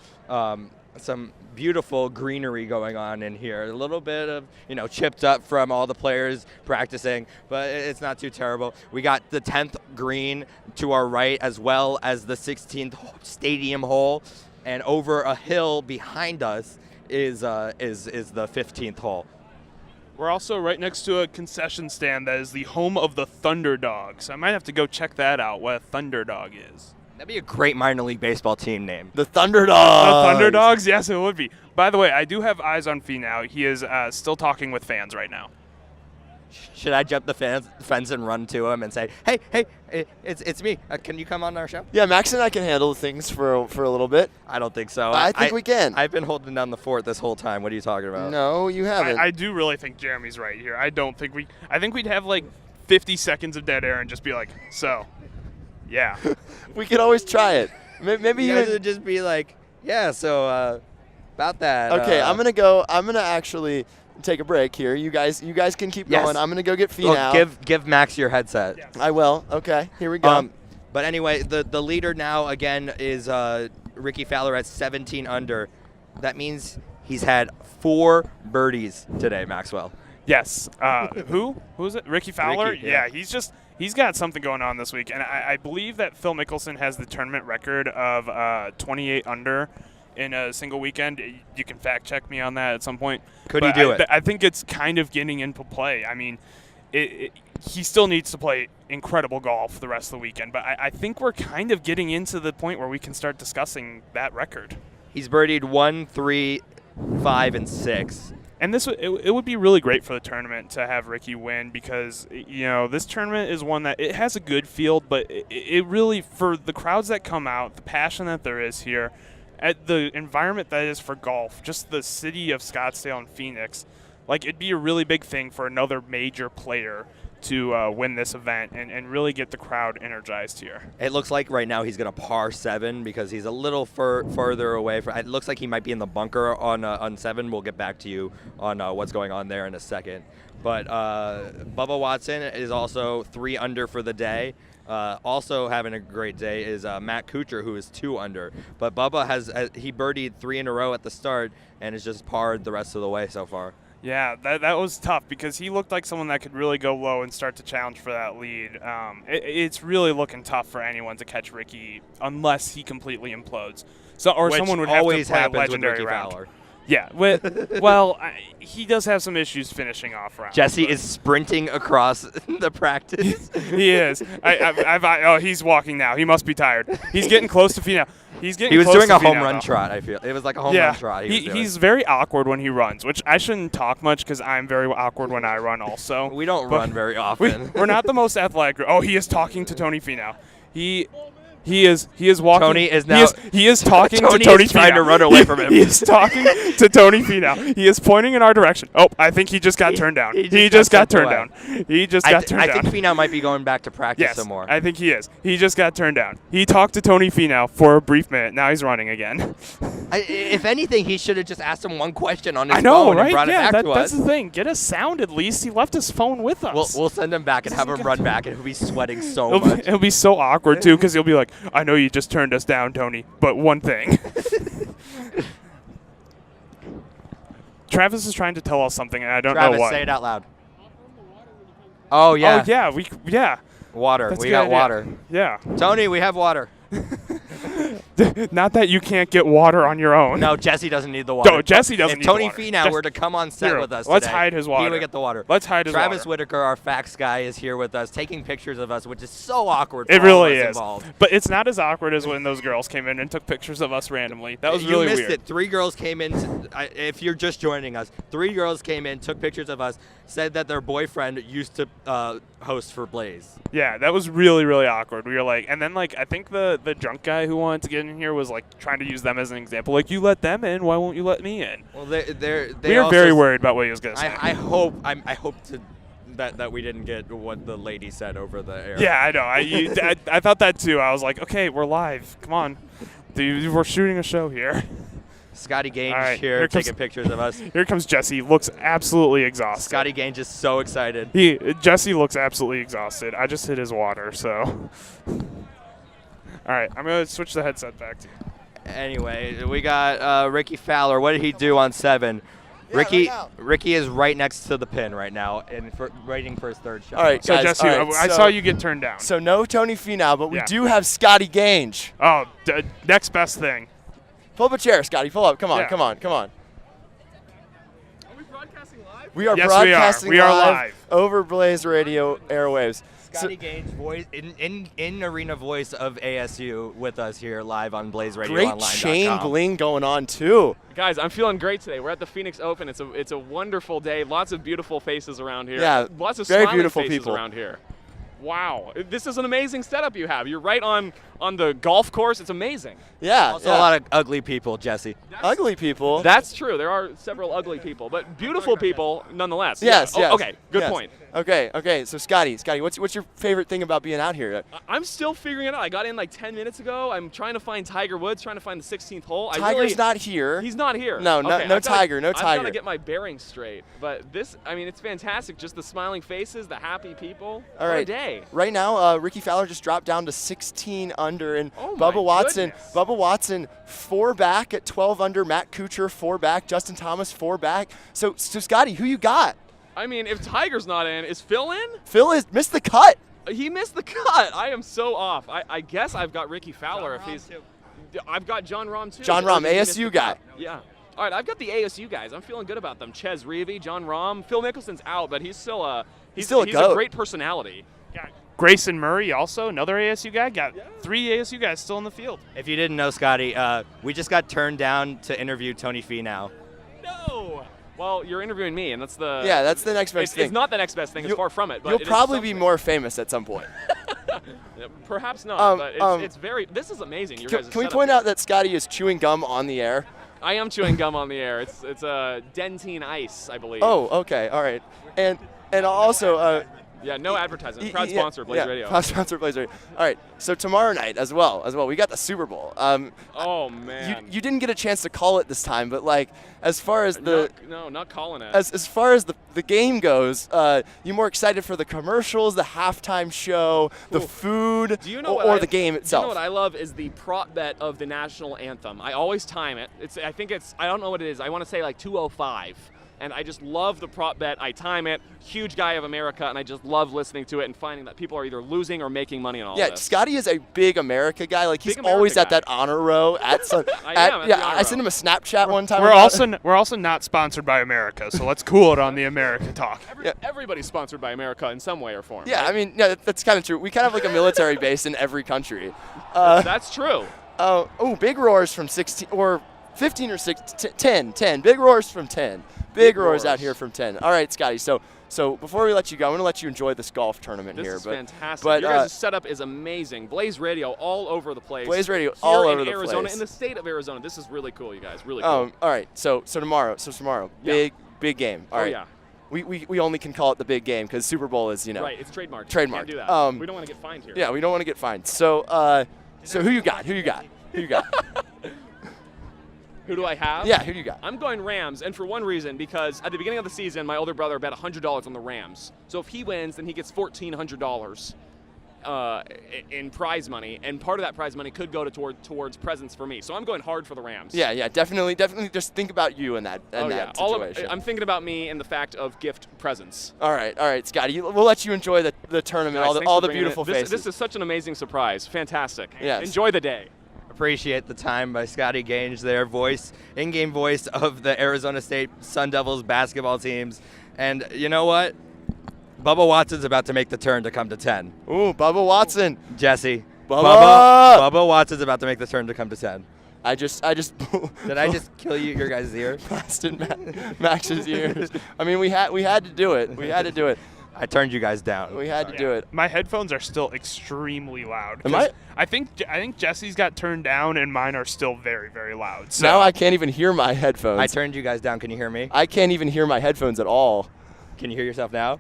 Some beautiful greenery going on in here. A little bit of, chipped up from all the players practicing, but it's not too terrible. We got the 10th green to our right as well as the 16th stadium hole. And over a hill behind us is the 15th hole. We're also right next to a concession stand that is the home of the Thunderdogs. So I might have to go check that out, what a Thunderdog is. That'd be a great minor league baseball team name. The Thunderdogs. The Thunderdogs? Yes, it would be. By the way, I do have eyes on Fee now. He is still talking with fans right now. Should I jump the fence and run to him and say, hey, it's me. Can you come on our show? Yeah, Max and I can handle things for a little bit. I don't think so. I think we can. I've been holding down the fort this whole time. What are you talking about? No, you haven't. I do really think Jeremy's right here. I think we'd have like 50 seconds of dead air and just be like, so, yeah. We could always try it. Maybe you guys would just be like, yeah, so about that. Okay, I'm going to actually take a break here. You guys can keep going. I'm going to go get Fee now. Give Max your headset. Yes. I will. Okay, here we go. But anyway, the leader now, again, is Ricky Fowler at 17 under. That means he's had 4 birdies today, Maxwell. Yes. Who's it? Ricky Fowler? Ricky, yeah. He's got something going on this week. And I believe that Phil Mickelson has the tournament record of 28 under in a single weekend. You can fact check me on that at some point. Could he do it? I think it's kind of getting into play. I mean, he still needs to play incredible golf the rest of the weekend, but I think we're kind of getting into the point where we can start discussing that record. He's birdied 1, 3, 5, and 6. And it would be really great for the tournament to have Ricky win because, this tournament is one that it has a good field, but it really, for the crowds that come out, the passion that there is here, at the environment that is for golf, just the city of Scottsdale and Phoenix, like it'd be a really big thing for another major player to win this event and really get the crowd energized here. It looks like right now he's going to par 7 because he's a little further away. It looks like he might be in the bunker on 7. We'll get back to you on what's going on there in a second. But Bubba Watson is also 3 under for the day. Also having a great day is Matt Kuchar, who is 2 under. But Bubba he birdied 3 in a row at the start and is just parred the rest of the way so far. Yeah, that was tough because he looked like someone that could really go low and start to challenge for that lead. It's really looking tough for anyone to catch Ricky unless he completely implodes. Which someone would have to play a legendary round. Fowler. Yeah, he does have some issues finishing off rounds. Jesse is sprinting across the practice. He is. He's walking now. He must be tired. He's getting close to Fee now. He was doing a home run trot, I feel. It was like a home run trot. He's very awkward when he runs, which I shouldn't talk much because I'm very awkward when I run also. We don't run very often. We're not the most athletic. Oh, he is talking to Tony Fee now. He is walking. Tony is now. He is talking Tony to Tony is trying to run away from him. He is talking to Tony Fee now. He is pointing in our direction. Oh, I think he just got turned down. He just got turned down. I think Fee now might be going back to practice some more. I think he is. He just got turned down. He talked to Tony Fee now for a brief minute. Now he's running again. If anything, he should have just asked him one question on his phone and brought it back to us. That's the thing. Get a sound at least. He left his phone with us. We'll send him back and have him run back, and he'll be sweating so much. It'll be so awkward too because he'll be like, "I know you just turned us down, Tony, but one thing." Travis is trying to tell us something, and I don't know what. Travis, say it out loud. Oh, yeah. Oh, yeah. Water. That's we got idea. water. Yeah. Tony, we have water. Not that you can't get water on your own. No, Jesse doesn't need the water. No, Jesse doesn't need the water. If Tony Finau were to come on set with us let's today, hide his water. he would get the water. Let's hide his water. Travis Whitaker, our facts guy, is here with us, taking pictures of us, which is so awkward for it really all of us is. involved. But it's not as awkward as when those girls came in and took pictures of us randomly. That was really weird. You missed it. 3 girls came in. If you're just joining us, 3 girls came in, took pictures of us, said that their boyfriend used to host for Blaze. Yeah, that was really, really awkward. We were like, and then like I think the drunk guy who wanted to get in here was like trying to use them as an example. Like, you let them in, why won't you let me in? Well, we were very worried about what he was gonna say. I hope that we didn't get what the lady said over the air. Yeah, I know. I thought that too. I was like, okay, we're live. Come on, dude, we're shooting a show here. Scotty Gange here taking pictures of us. Here comes Jesse. Looks absolutely exhausted. Scotty Gange is so excited. Jesse looks absolutely exhausted. I just hit his water, so. All right, I'm going to switch the headset back to you. Anyway, we got Ricky Fowler. What did he do on 7? Yeah, Ricky is right next to the pin right now and waiting for his 3rd shot. All right, so guys, Jesse, I saw you get turned down. So no Tony Finau, but we do have Scotty Gange. Oh, next best thing. Pull up a chair, Scotty. Pull up. Come on, yeah. come on. Are we broadcasting live? We are yes, broadcasting we are live over Blaze Radio airwaves. Scotty Gange, voice in arena voice of ASU with us here live on Blaze Radio Great Online. chain bling going on too. Guys, I'm feeling great today. We're at the Phoenix Open. It's a wonderful day. Lots of beautiful faces around here. Yeah, lots of very smiling beautiful faces people around here. Wow, this is an amazing setup you have. You're right on the golf course. It's amazing. Yeah. Also a lot of ugly people, Jesse. Ugly people. That's true. There are several ugly people, but beautiful people nonetheless. Yes. Yeah. Yes. Okay. Good yes. point. Okay. So Scotty, what's your favorite thing about being out here? I'm still figuring it out. I got in like 10 minutes ago. I'm trying to find Tiger Woods, trying to find the 16th hole. Tiger's not here. He's not here. No, okay, no Tiger. I've got to get my bearings straight. But this, I mean, it's fantastic. Just the smiling faces, the happy people. All right. What a day. Right now, Ricky Fowler just dropped down to 16 under, and Bubba Watson 4 back at 12 under. Matt Kuchar 4 back. Justin Thomas 4 back. So Scotty, who you got? I mean, if Tiger's not in, is Phil in? Phil has missed the cut. He missed the cut. I am so off. I guess I've got Ricky Fowler if he's. I've got John Rahm too. John Rahm, ASU guy. Yeah. All right, I've got the ASU guys. I'm feeling good about them. Ches Reavie, John Rahm, Phil Mickelson's out, but he's still a great personality. Yeah. Grayson Murray also, another ASU guy. Got 3 ASU guys still in the field. If you didn't know, Scotty, we just got turned down to interview Tony Finau. No. Well, you're interviewing me, and that's the next best thing. It's not the next best thing. It's far from it. But you'll probably be more famous at some point. Perhaps not, but it's very. This is amazing. Can we point out that Scotty is chewing gum on the air? I am chewing gum on the air. It's a Dentine Ice, I believe. Oh, okay, all right, and also. Yeah, no advertising. Proud sponsor, Blaze Radio. Proud sponsor, Blaze Radio. All right, so tomorrow night as well, we got the Super Bowl. Oh man. You didn't get a chance to call it this time, but like as far as the not calling it. As far as the game goes, you more excited for the commercials, the halftime show, the food, or the game itself? You know what I love is the prop bet of the national anthem. I always time it. I don't know what it is. I want to say like 2:05. And I just love the prop bet. I time it. Huge guy of America, and I just love listening to it and finding that people are either losing or making money on all this. Yeah, Scotty is a big America guy. Like he's always at that honor row at some. I sent him a Snapchat one time. We're also not sponsored by America, so let's cool it on the America talk. Everybody's sponsored by America in some way or form. Yeah, right? I mean, that's kind of true. We kind of have like a military base in every country. That's true. Big roars from 16 or 15 or 10. Big roars from 10. Big roars out here from 10. All right, Scotty. So before we let you go, I'm going to let you enjoy this golf tournament here. This is fantastic. But your guys' setup is amazing. Blaze Radio all over the place. Blaze Radio all over the Arizona, place. In the state of Arizona. This is really cool, you guys. Really cool. All right. So tomorrow, big game. All right. Yeah. We only can call it the big game because Super Bowl is, Right, it's trademarked. Trademark. Can't do that. We don't want to get fined here. Yeah, we don't want to get fined. So who you got? Who you got? Who do I have? Yeah, who do you got? I'm going Rams, and for one reason, because at the beginning of the season, my older brother bet $100 on the Rams. So if he wins, then he gets $1,400 in prize money, and part of that prize money could go towards presents for me. So I'm going hard for the Rams. Yeah, definitely. Just think about you in that situation. I'm thinking about me and the fact of gift presents. All right, Scotty. We'll let you enjoy the tournament, Guys, all the beautiful faces. This is such an amazing surprise. Fantastic. Yes. Enjoy the day. appreciate the time by Scotty Gange there, in-game voice of the Arizona State Sun Devils basketball teams. And you know what? Bubba Watson's about to make the turn to come to 10. Ooh, Bubba Watson. Jesse. Bubba Watson's about to make the turn to come to 10. I just Did I just kill your guys' ear? Blasted Max's ears. I mean, we had to do it. We had to do it. I turned you guys down. We had to do it. My headphones are still extremely loud. Am I? I think Jesse's got turned down, and mine are still very, very loud. So. Now I can't even hear my headphones. I turned you guys down. Can you hear me? I can't even hear my headphones at all. Can you hear yourself now?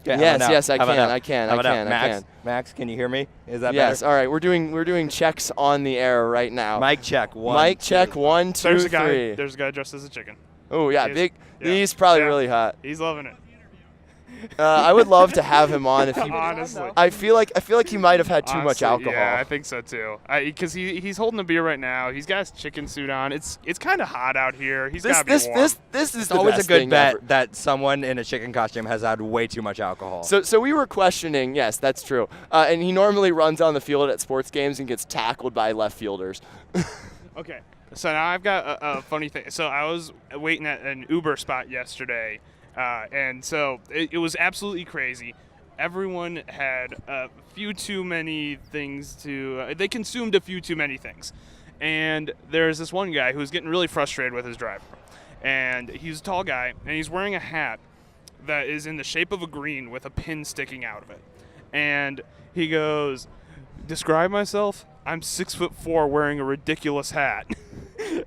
Okay, yes, I can. Max, can you hear me? Is that better? Yes. All right, we're doing checks on the air right now. Mic check. Mic check. 1, 2, 3. There's a guy dressed as a chicken. Oh yeah, big. Yeah. He's probably really hot. He's loving it. I would love to have him on if he. Honestly, I feel like he might have had too much alcohol. Yeah, I think so too. Because he's holding a beer right now. He's got his chicken suit on. It's kind of hot out here. He's got to be warm. This is always a good bet ever. that someone in a chicken costume has had way too much alcohol. So we were questioning. Yes, that's true. And he normally runs on the field at sports games and gets tackled by left fielders. Okay. So now I've got a funny thing. So I was waiting at an Uber spot yesterday. And so it was absolutely crazy. Everyone had a few too many things they consumed a few too many things. And there's this one guy who was getting really frustrated with his driver. And he's a tall guy, and he's wearing a hat that is in the shape of a green with a pin sticking out of it. And he goes, "Describe myself? I'm 6'4" wearing a ridiculous hat."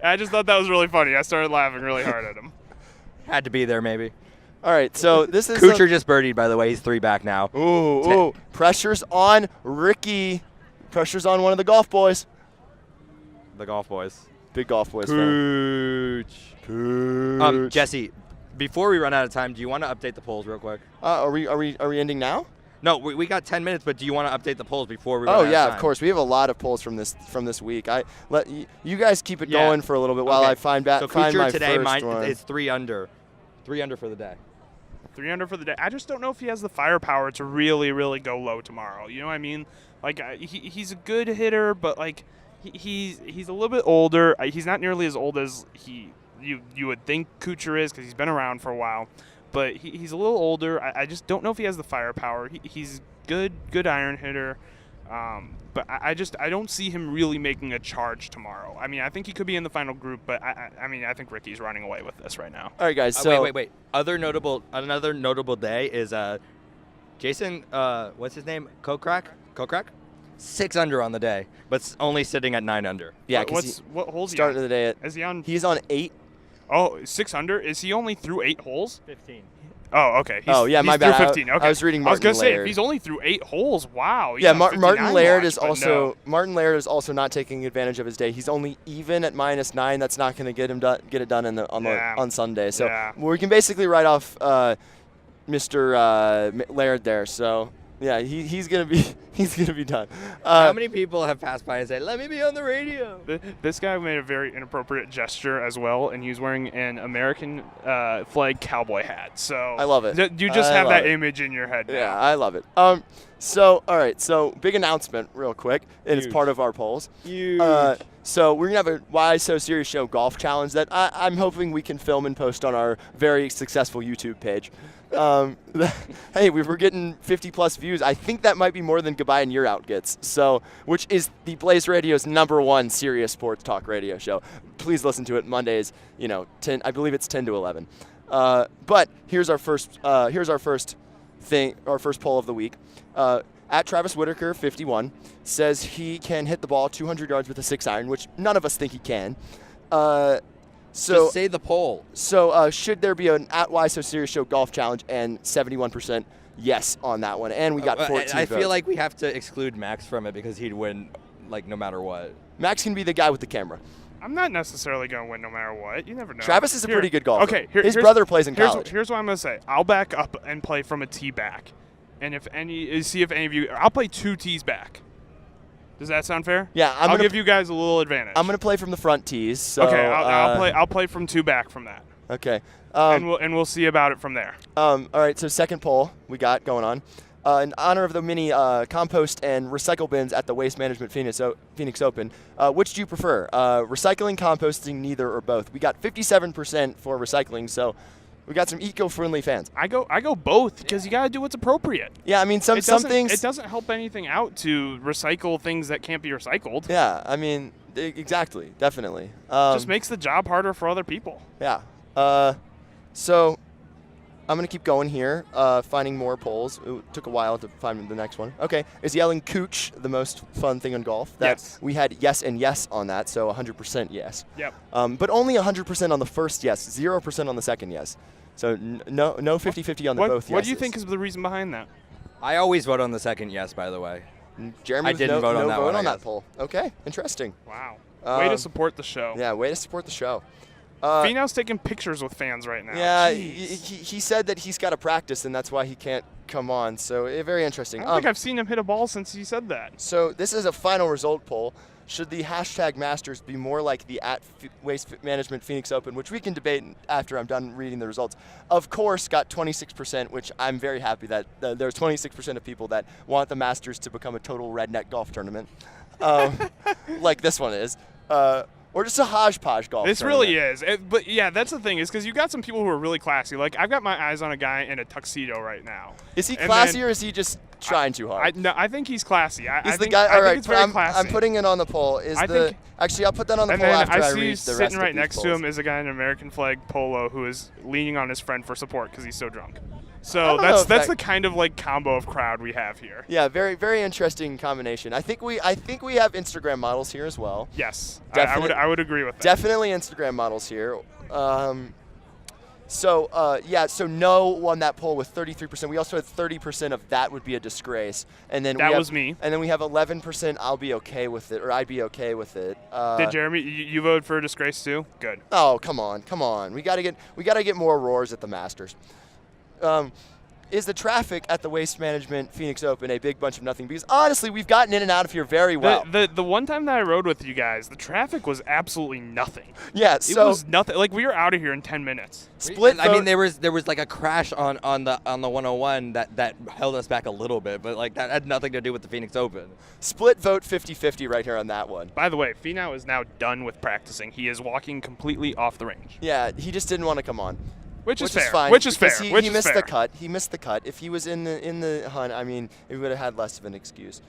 I just thought that was really funny. I started laughing really hard at him. Had to be there, maybe. All right, so this is Kuchar just birdied, by the way. He's 3 back now. Ooh, pressure's on Ricky. Pressure's on one of the golf boys. The golf boys. Big golf boys. Cooch. Jesse, before we run out of time, do you want to update the polls real quick? Are we ending now? No, we got 10 minutes, but do you want to update the polls before we run out of time? Oh yeah, of course. We have a lot of polls from this week. I let you guys keep it going for a little bit while I find my today first one. is 3 under. 3 under for the day. 3 under for the day. I just don't know if he has the firepower to really, really go low tomorrow. You know what I mean? Like he's a good hitter, but like he's a little bit older. He's not nearly as old as you would think Kuchar is because he's been around for a while. But he's a little older. I just don't know if he has the firepower. He's good iron hitter. But I don't see him really making a charge tomorrow. I mean, I think he could be in the final group, but I think Ricky's running away with this right now. All right, guys. So wait. Another notable day is Jason. What's his name? Kokrak. 6 under on the day, but only sitting at 9 under. Yeah. What holes? Start of the day. Is he on? He's on 8. Oh, 6 under. Is he only through 8 holes? 15. Oh, okay. My bad. 15. Okay. I was reading Martin Laird. I was gonna say if he's only through 8 holes, wow. Yeah, Martin Laird is also not taking advantage of his day. He's only even at -9. That's not going to get it done on Sunday. So we can basically write off Mr. Laird there. So yeah, he's gonna be done. How many people have passed by and said, "Let me be on the radio"? This guy made a very inappropriate gesture as well, and he was wearing an American flag cowboy hat. So I love it. You just have that image in your head now. Yeah, I love it. So all right, so big announcement, real quick, and it's part of our polls. Huge. So we're gonna have a Why So Serious Show golf challenge that I'm hoping we can film and post on our very successful YouTube page. Hey, we were getting 50+ views. I think that might be more than Goodbye and You're Out gets. So, which is the Blaze Radio's #1 serious sports talk radio show. Please listen to it Mondays. 10. I believe it's 10 to 11. But here's our first thing. Our first poll of the week. At Travis Whitaker 51 says he can hit the ball 200 yards with a 6-iron, which none of us think he can. So just say the poll. So should there be an at Why So Serious Show golf challenge? And 71% yes on that one. And we got 14 I votes. feel like we have to exclude Max from it because he'd win like no matter what. Max can be the guy with the camera. I'm not necessarily going to win no matter what. You never know. Travis is a pretty good golfer. Okay, his brother plays in college. Here's what I'm going to say. I'll back up and play from a tee back. And see if any of you – I'll play 2 tees back. Does that sound fair? Yeah, I'll give you guys a little advantage. I'm going to play from the front tees. So, okay, I'll play from 2 back from that. Okay. And we'll see about it from there. All right, so second poll we got going on. in honor of the mini compost and recycle bins at the Waste Management Phoenix Open. Which do you prefer? Recycling, composting, neither, or both? We got 57% for recycling, so we got some eco-friendly fans. I go both because you got to do what's appropriate. Yeah, I mean, some things. It doesn't help anything out to recycle things that can't be recycled. Yeah, I mean, exactly, definitely. Just makes the job harder for other people. Yeah. So I'm going to keep going here, finding more polls. It took a while to find the next one. Okay. Is yelling cooch the most fun thing in golf? Yes. We had yes and yes on that, so 100% yes. Yep. But only 100% on the first yes, 0% on the second yes. So no 50-50 on the both yeses. What do you think is the reason behind that? I always vote on the second yes, by the way. Jeremy, I didn't vote on that one. on that poll. Okay, interesting. Wow. Way to support the show. Yeah, way to support the show. Finau's taking pictures with fans right now. Yeah, he said that he's got to practice, and that's why he can't come on. So very interesting. I don't think I've seen him hit a ball since he said that. So this is a final result poll. Should the hashtag Masters be more like the @Waste Management Phoenix Open, which we can debate after I'm done reading the results? Of course, got 26%, which I'm very happy that there's 26% of people that want the Masters to become a total redneck golf tournament, like this one is. Or just a hodgepodge golf This tournament. really is. But, yeah, that's the thing is because you got some people who are really classy. Like, I've got my eyes on a guy in a tuxedo right now. Is he classy or is he just trying too hard? No, I think he's classy. I the think, guy, I all right, think it's very classy. I'm putting it on the poll. Actually, I'll put that on the poll after I read the rest of sitting right these next polls. to him is a guy in an American flag polo who is leaning on his friend for support because he's so drunk. So that's the kind of like combo of crowd we have here. Yeah, very very interesting combination. I think we have Instagram models here as well. Yes, I would agree with that. Definitely Instagram models here. So no won that poll with 33%. We also had 30% of that would be a disgrace, and then that was me. And then we have 11% I'll be okay with it, or I'd be okay with it. Did Jeremy? You voted for a disgrace too? Good. Oh come on! We gotta get more roars at the Masters. Is the traffic at the Waste Management Phoenix Open a big bunch of nothing? Because honestly, we've gotten in and out of here very well. The one time that I rode with you guys, the traffic was absolutely nothing. Yeah, it was nothing. Like we were out of here in 10 minutes. Split vote. I mean, there was like a crash on the 101 that held us back a little bit, but like that had nothing to do with the Phoenix Open. Split vote 50-50 right here on that one. By the way, Finau is now done with practicing. He is walking completely off the range. Yeah, he just didn't want to come on. Which is fair. Fine. Which is fair. He missed the cut. He missed the cut. If he was in the hunt, I mean, we would have had less of an excuse.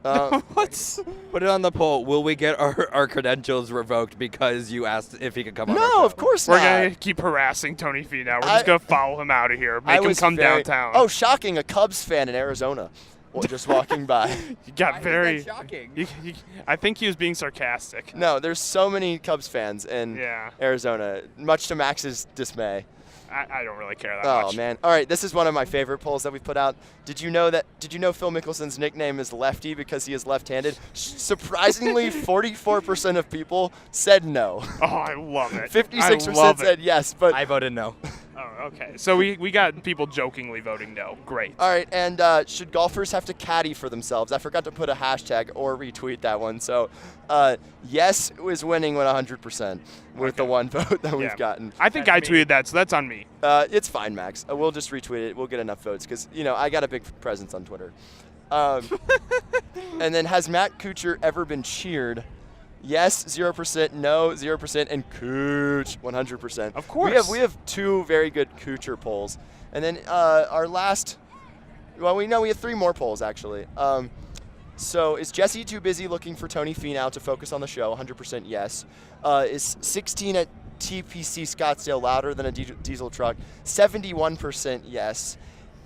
What? Put it on the poll. Will we get our credentials revoked because you asked if he could come on? No, of course not. We're going to keep harassing Tony Finau. We're just going to follow him out of here. Make him come downtown. Oh, shocking. A Cubs fan in Arizona. Just walking by. You got very shocking. I think he was being sarcastic. No, there's so many Cubs fans in Arizona, much to Max's dismay. I don't really care that much. Oh man! All right, this is one of my favorite polls that we put out. Did you know Phil Mickelson's nickname is Lefty because he is left-handed? Surprisingly, 44% of people said no. Oh, I love it. 56% said yes, but I voted no. Oh, okay. So we got people jokingly voting no. Great. All right, and should golfers have to caddy for themselves? I forgot to put a hashtag or retweet that one. So, yes is winning with 100% with the one vote that we've gotten. I think I tweeted that, so that's on me. It's fine, Max. We'll just retweet it. We'll get enough votes because I got a big presence on Twitter. And then, has Matt Kuchar ever been cheered? Yes, 0%. No, 0%. And Cooch, 100%. Of course. We have two very good Kuchar polls. And then our last, we have three more polls, actually. So is Jesse too busy looking for Tony Finau to focus on the show? 100% yes. Is 16 at TPC Scottsdale louder than a diesel truck? 71% yes.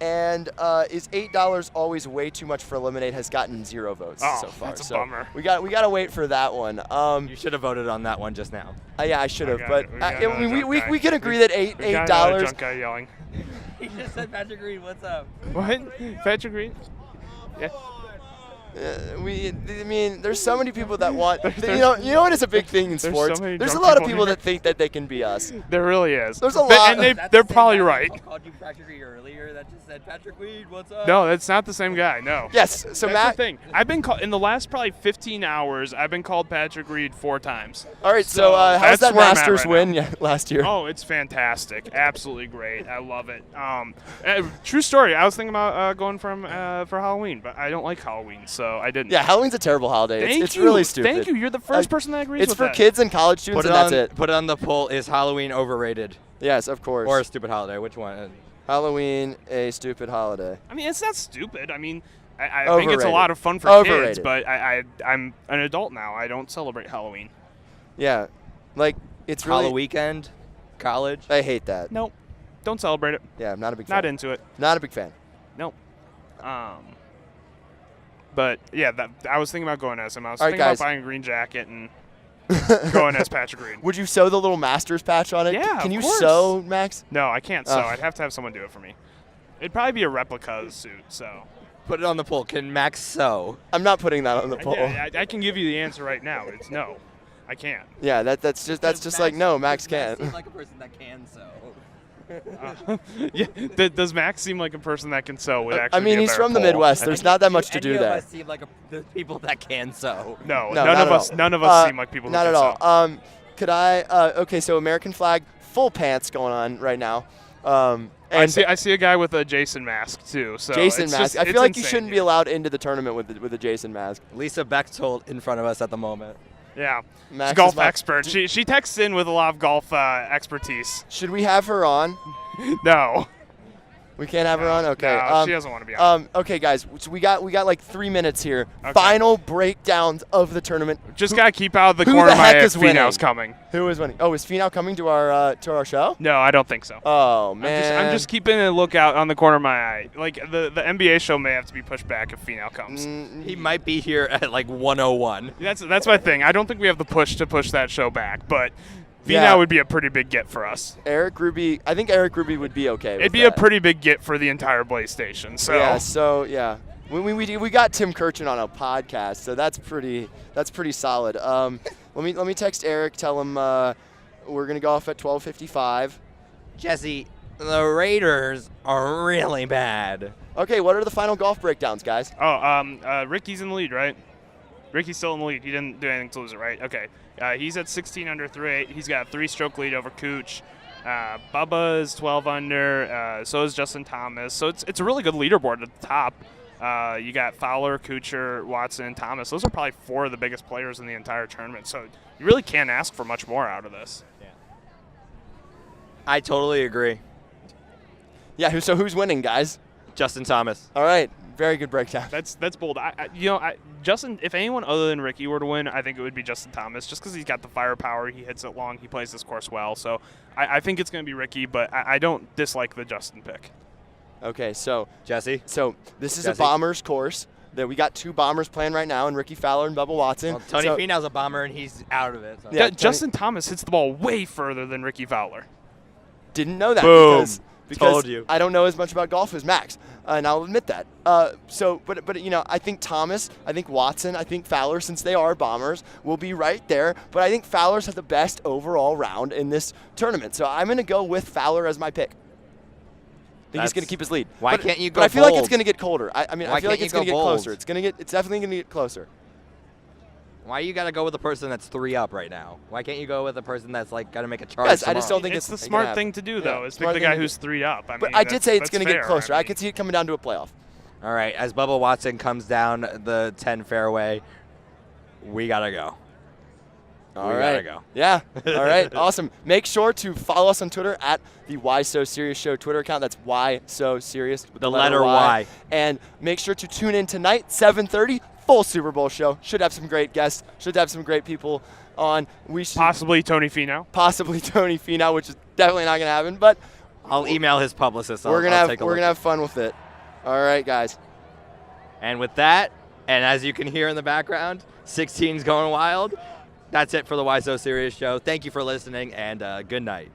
And is $8 always way too much for Lemonade? Has gotten 0 votes so far. That's a bummer. We got to wait for that one. You should have voted on that one just now. Yeah, I should have. But we can agree that $8. Drunk guy yelling. He just said Patrick Green. What's up? What? Patrick Green? Yeah. I mean, there's so many people that want. You know what is a big thing in sports? So there's a lot of people that think that they can be us. There really is. There's a lot. And they're probably right. I called you Patrick Reed earlier. That just said Patrick Reed. What's up? No, that's not the same guy. No. Yes. So that's Matt. the thing. I've been called in the last probably 15 hours. I've been called Patrick Reed 4 times. All right. So how's that Masters win last year? Oh, it's fantastic. Absolutely great. I love it. True story. I was thinking about going for Halloween, but I don't like Halloween, so I didn't. Yeah, Halloween's a terrible holiday. It's you. really stupid. Thank you. You're the first person that agrees with that. It's for kids and college students, and that's it. Put it on the poll. Is Halloween overrated? Yes, of course. Or a stupid holiday? Which one? Halloween, a stupid holiday. I mean, it's not stupid. I mean, I think it's a lot of fun for kids, but I'm an adult now. I don't celebrate Halloween. Yeah, like it's really Halloween weekend, college. I hate that. Nope, don't celebrate it. Yeah, I'm not a big fan. Not into it. Not a big fan. Nope. But yeah, I was thinking about going as him. I was All right, thinking guys. about buying a green jacket and going as Patrick Reed. Would you sew the little Masters patch on it? Yeah, Can you of course. sew, Max? No, I can't sew. I'd have to have someone do it for me. It'd probably be a replica suit. So. Put it on the poll. Can Max sew? I'm not putting that on the poll. I can give you the answer right now. It's no. I can't. Yeah, that's just like no, Max can't. Seems like a person that can sew. Yeah, does Max seem like a person that can sew? Would actually I mean, be a he's better from the poll. Midwest. There's not that much to do Any there. of us seem like the people that can sew. No, none of us seem like people who not can at sew. all. Could I? Okay, so American flag, full pants going on right now. And I see a guy with a Jason mask too. So Jason it's mask. Just, I feel like you shouldn't be allowed into the tournament with a Jason mask. Lisa Bechtold in front of us at the moment. Yeah, Max she's a golf is my- expert. She texts in with a lot of golf expertise. Should we have her on? No. We can't have her on? Okay. No, she doesn't want to be on. Okay, guys. So we got like 3 minutes here. Okay. Final breakdowns of the tournament. Just gotta keep out of the who corner the of my heck eye is if winning? Finau's coming. Who is winning? Oh, is Finau coming to our show? No, I don't think so. Oh man. I'm just keeping a lookout on the corner of my eye. Like the NBA show may have to be pushed back if Finau comes. He might be here at like 101. That's my thing. I don't think we have the push to push that show back, but Finau Yeah. would be a pretty big get for us. Eric Ruby. I think Eric Ruby would be okay. It'd be a pretty big get for the entire Blaze Station. So Yeah. So yeah. We got Tim Kirchin on a podcast, so that's pretty solid. Let me text Eric. Tell him we're gonna go off at 12:55. Jesse, the Raiders are really bad. Okay, what are the final golf breakdowns, guys? Ricky's in the lead, right? Ricky's still in the lead. He didn't do anything to lose it, right? Okay. He's at 16 under 3-8. He's got a 3-stroke lead over Cooch. Bubba is 12 under. So is Justin Thomas. So it's a really good leaderboard at the top. You got Fowler, Kuchar, Watson, and Thomas. Those are probably 4 of the biggest players in the entire tournament. So you really can't ask for much more out of this. Yeah. I totally agree. Yeah. So who's winning, guys? Justin Thomas. All right. Very good breakdown. That's bold. Justin, if anyone other than Ricky were to win, I think it would be Justin Thomas, just because he's got the firepower. He hits it long. He plays this course well. So I think it's going to be Ricky, but I don't dislike the Justin pick. Okay, so Jesse. So this is a Bombers course. That we got 2 Bombers playing right now, and Ricky Fowler and Bubba Watson. Well, Tony Finau's a bomber, and he's out of it. So. Yeah, Justin Thomas hits the ball way further than Ricky Fowler. Didn't know that. Boom. Because Told you. I don't know as much about golf as Max, and I'll admit that. But I think Thomas, I think Watson, I think Fowler, since they are Bombers, will be right there. But I think Fowler's had the best overall round in this tournament, so I'm going to go with Fowler as my pick. I think he's going to keep his lead. Why can't you go But I feel like it's bold? going to get colder. I feel like it's going to get closer. It's definitely going to get closer. Why you got to go with a person that's 3 up right now? Why can't you go with a person that's like got to make a charge? Yes, I just don't think it's the smart thing to do, though, is pick the guy who's 3 up. But I did say it's going to get closer. I could see it coming down to a playoff. All right, as Bubba Watson comes down the 10 fairway, we got to go. All we right. gotta go. Yeah. All right. Awesome. Make sure to follow us on Twitter at the Why So Serious Show Twitter account. That's Why So Serious with the letter Y. And make sure to tune in tonight, 7:30, full Super Bowl show. Should have some great guests. Should have some great people on. We should possibly Tony Finau. Possibly Tony Finau, which is definitely not going to happen. But I'll email his publicist. We're gonna have fun with it. All right, guys. And with that, and as you can hear in the background, 16's going wild. That's it for the Why So Serious show. Thank you for listening, and good night.